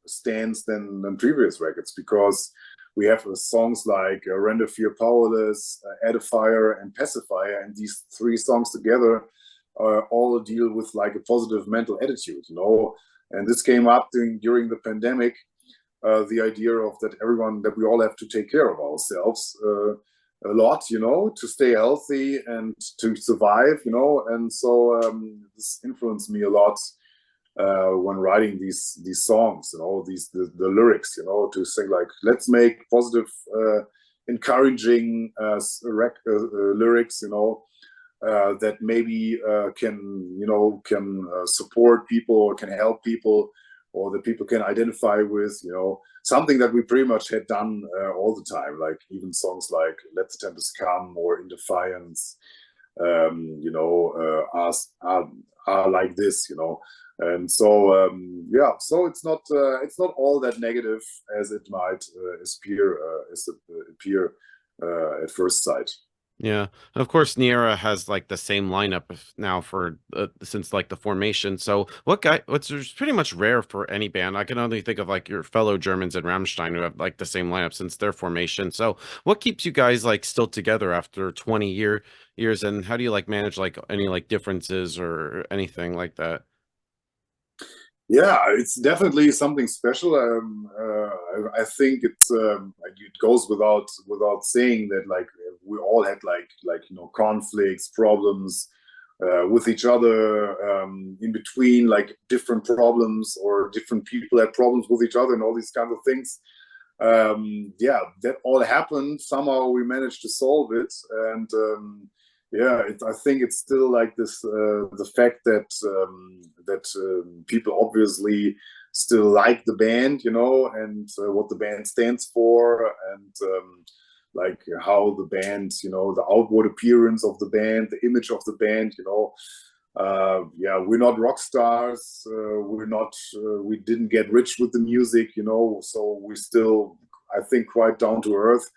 stance than previous records, because we have songs like Render Fear Powerless, Edifier, and Pacifier, and these 3 songs together all deal with like a positive mental attitude, And this came up during the pandemic, the idea of that we all have to take care of ourselves a lot, to stay healthy and to survive, and so this influenced me a lot when writing these songs, the lyrics, to say like, let's make positive, encouraging lyrics, that maybe can support people or can help people, or that people can identify with, something that we pretty much had done all the time, like even songs like Let the Tempest Come or In Defiance, are like this, and so so it's not all that negative as it might appear at first sight. Yeah. Of course, Naera has like the same lineup now for since like the formation. So what's pretty much rare for any band. I can only think of like your fellow Germans and Rammstein who have like the same lineup since their formation. So what keeps you guys like still together after 20 years, and how do you like manage like any like differences or anything like that? Yeah, it's definitely something special. I think it goes without saying that like we all had like conflicts, problems with each other in between, like different problems or different people had problems with each other and all these kind of things. Yeah, that all happened. Somehow we managed to solve it, and yeah, I think it's still like this the fact that people obviously still like the band, and what the band stands for, and like how the band, the outward appearance of the band, the image of the band, yeah, we're not rock stars. We're not. We didn't get rich with the music, so we're still, I think, quite down to earth.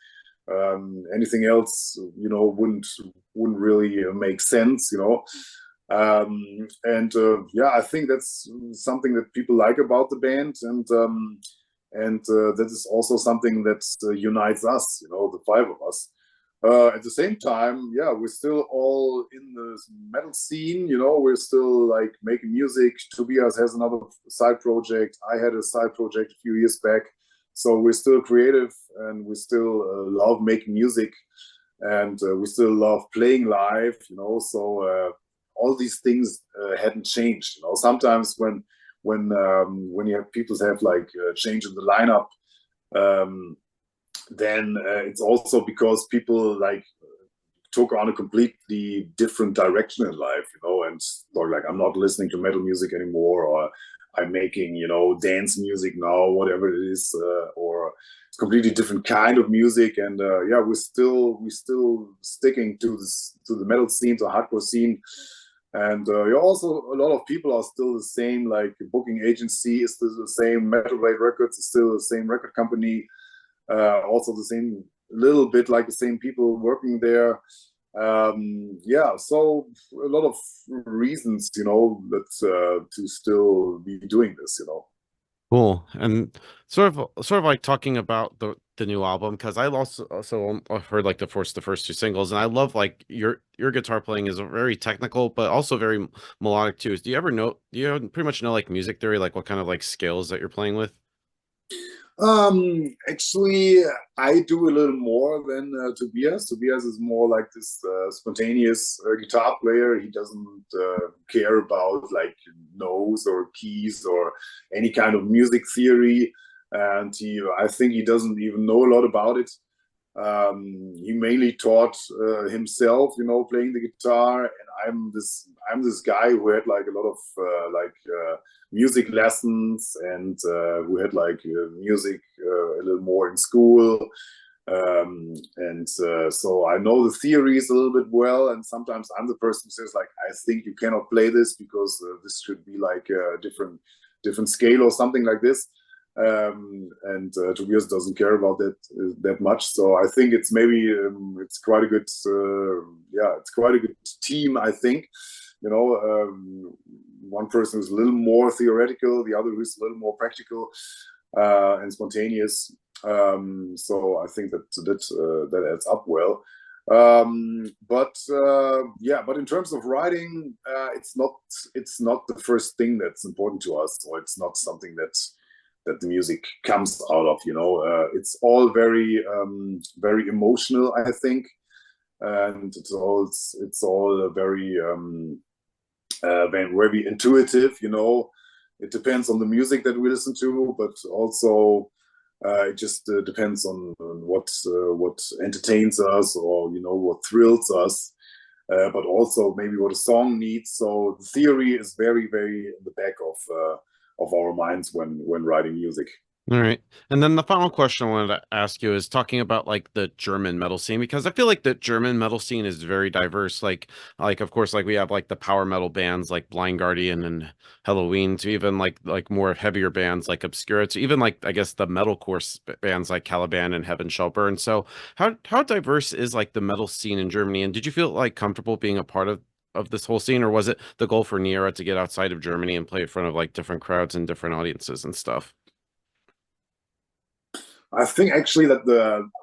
Anything else, wouldn't really make sense, and yeah, I think that's something that people like about the band, and that is also something that unites us, the five of us. At the same time, yeah, we're still all in the metal scene, we're still like making music. Tobias has another side project. I had a side project a few years back. So we're still creative, and we still love making music, and we still love playing live, so all these things hadn't changed. Sometimes when you have people have like change in the lineup, um, then it's also because people like took on a completely different direction in life, and thought like, I'm not listening to metal music anymore, or I'm making, dance music now, whatever it is, or it's completely different kind of music. And yeah, we're still sticking to the metal scene, to the hardcore scene. And also a lot of people are still the same, like booking agency is still the same, Metal Blade Records is still the same record company, also the same, little bit like the same people working there. Yeah, so a lot of reasons, that to still be doing this. Cool. And sort of like talking about the new album, because I also heard like the first two singles, and I love like your guitar playing is very technical but also very melodic too. Do you pretty much know like music theory, like what kind of like scales that you're playing with? Actually, I do a little more than Tobias. Tobias is more like this spontaneous guitar player. He doesn't care about like notes or keys or any kind of music theory, and I think he doesn't even know a lot about it. He mainly taught himself, playing the guitar, and I'm this guy who had like a lot of music lessons, and who had like music a little more in school. And so I know the theories a little bit well, and sometimes I'm the person who says like, I think you cannot play this because this should be like a different scale or something like this. And Tobias doesn't care about that much. So I think it's maybe it's quite a good yeah, it's quite a good team. I think, one person is a little more theoretical, the other who's a little more practical and spontaneous. So I think that adds up well. But yeah, but in terms of writing, it's not the first thing that's important to us, or it's not something that the music comes out of. It's all very emotional, I think, and it's all very intuitive. It depends on the music that we listen to, but also it just depends on what entertains us, or what thrills us. But also maybe what a song needs. So the theory is very, very in the back of our minds when writing music. All right. And then the final question I wanted to ask you is talking about like the German metal scene, because I feel like the German metal scene is very diverse. Like of course, like we have like the power metal bands like Blind Guardian and Halloween, to even like more heavier bands like Obscura, to even like I guess the metalcore bands like Caliban and Heaven Shall Burn. So how diverse is like the metal scene in Germany? And did you feel like comfortable being a part of this whole scene, or was it the goal for Niera to get outside of Germany and play in front of like different crowds and different audiences and stuff? I think actually that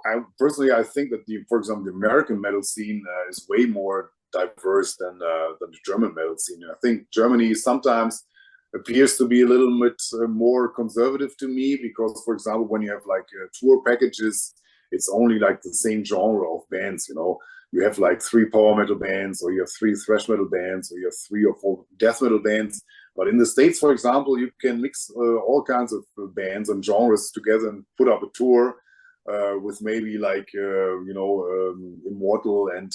I think that for example, the American metal scene is way more diverse than the German metal scene. I think Germany sometimes appears to be a little bit more conservative to me, because, for example, when you have like tour packages, it's only like the same genre of bands, you know. You have like 3 power metal bands, or you have 3 thrash metal bands, or you have 3 or 4 death metal bands. But in the States, for example, you can mix all kinds of bands and genres together and put up a tour with maybe like, Immortal and,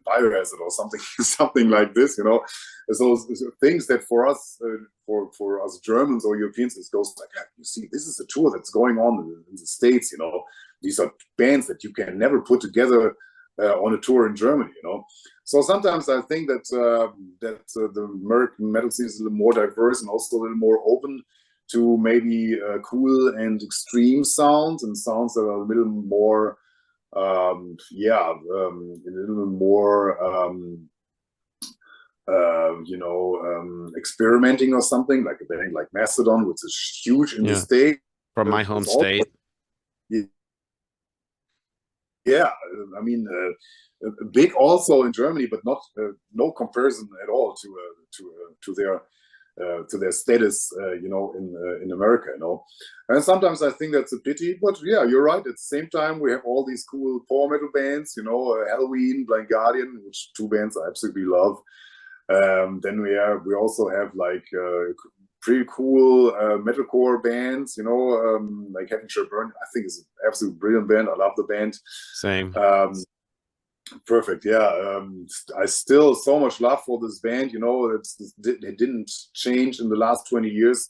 Biohazard or something, something like this, you know. So things that for us, for us Germans or Europeans, it goes like, you see, this is a tour that's going on in the States, you know. These are bands that you can never put together on a tour in Germany, you know. So sometimes I think that the American metal scene is a little more diverse and also a little more open to maybe cool and extreme sounds, and sounds that are a little more, a little more, experimenting or something, like a band like Mastodon, which is huge in the state. From my home state. Yeah, I mean, big also in Germany, but not no comparison at all to their status, in America, you know. And sometimes I think that's a pity, but yeah, you're right. At the same time, we have all these cool power metal bands, you know, Halloween, Blind Guardian, which 2 bands I absolutely love. Then we also have like pretty cool metalcore bands, you know, like Heaven Shall Burn. I think it's an absolutely brilliant band. I love the band. Same. Perfect. Yeah. I still so much love for this band, you know. It didn't change in the last 20 years.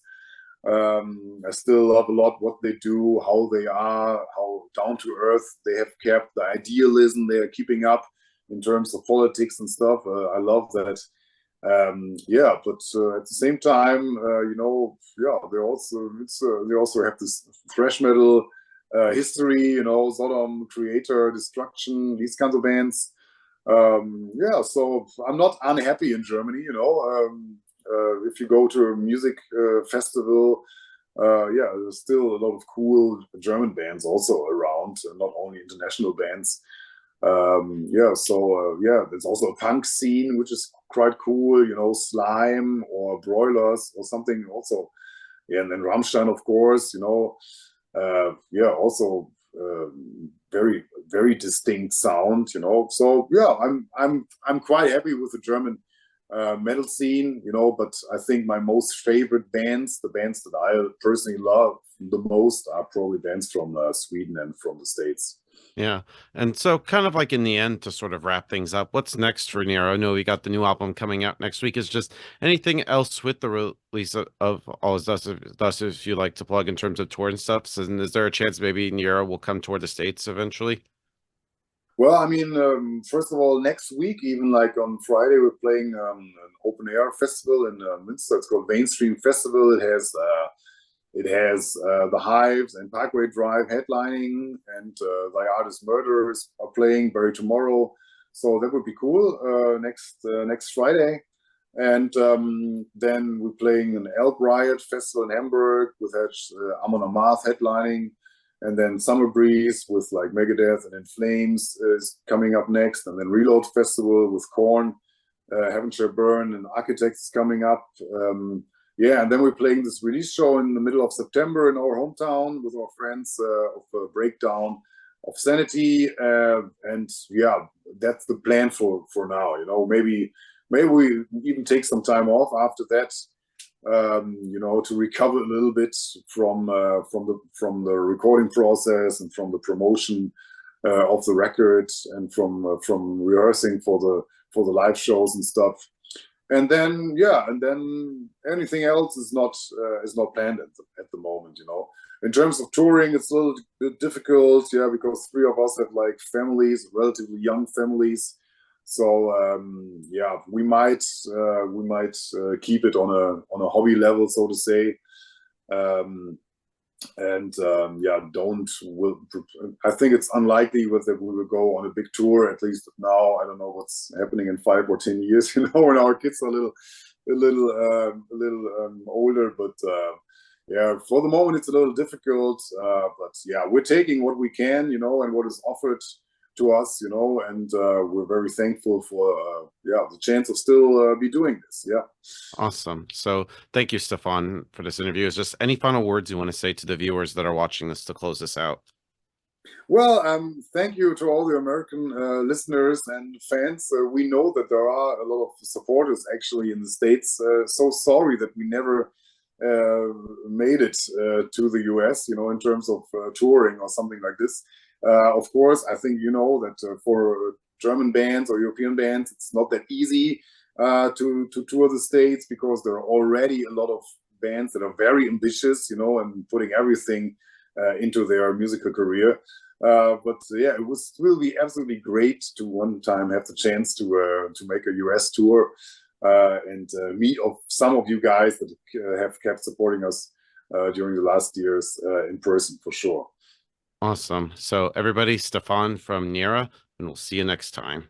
I still love a lot what they do, how they are, how down to earth they have kept, the idealism they are keeping up in terms of politics and stuff. I love that. But at the same time, they also have this thrash metal history, you know, Sodom, Creator, Destruction, these kinds of bands. So I'm not unhappy in Germany, you know. If you go to a music festival, there's still a lot of cool German bands also around, not only international bands. There's also a punk scene, which is quite cool, you know, Slime or Broilers or something also. Yeah, and then Rammstein, of course, you know. Also very, very distinct sound, you know. So yeah, I'm quite happy with the German metal scene, you know. But I think my most favorite bands, the bands that I personally love the most, are probably bands from Sweden and from the States. Yeah. And so kind of like in the end, to sort of wrap things up, what's next for Naera? I know we got the new album coming out next week. Is just anything else with the release of All Is Dust, if you like to plug in terms of tour and stuff? And is there a chance maybe Naera will come toward the States eventually? Well, I mean, first of all, next week, even like on Friday, we're playing an open air festival in Münster. It's called Mainstream Festival. It has the Hives and Parkway Drive headlining, and Thy Artist Murderers are playing Bury Tomorrow. So that would be cool next Friday. And then we're playing an Elk Riot Festival in Hamburg with Amon Amarth headlining. And then Summer Breeze with like Megadeth and In Flames is coming up next. And then Reload Festival with Korn, Heaven Shall Burn, and Architects is coming up. And then we're playing this release show in the middle of September in our hometown with our friends of Breakdown of Sanity. That's the plan for now. You know, maybe we even take some time off after that, to recover a little bit from the recording process and from the promotion of the record, and from rehearsing for the live shows and stuff. And then anything else is not planned at the moment, you know. In terms of touring, it's a little bit difficult, because 3 of us have like families, relatively young families. So we might keep it on a hobby level, so to say. I think it's unlikely that we will go on a big tour, at least now. I don't know what's happening in 5 or 10 years, you know, when our kids are a little older. But for the moment it's a little difficult. But we're taking what we can, you know, and what is offered to us, you know, and we're very thankful for the chance of still be doing this. Yeah. Awesome. So thank you, Stefan, for this interview. Is just any final words you want to say to the viewers that are watching this to close this out? Well, thank you to all the American listeners and fans. We know that there are a lot of supporters actually in the States. So sorry that we never made it to the US, you know, in terms of touring or something like this. Of course, I think you know that for German bands or European bands, it's not that easy to tour the States, because there are already a lot of bands that are very ambitious, you know, and putting everything into their musical career. But yeah, will be absolutely great to one time have the chance to make a US tour and meet some of you guys that have kept supporting us during the last years in person, for sure. Awesome. So everybody, Stefan from Naera, and we'll see you next time.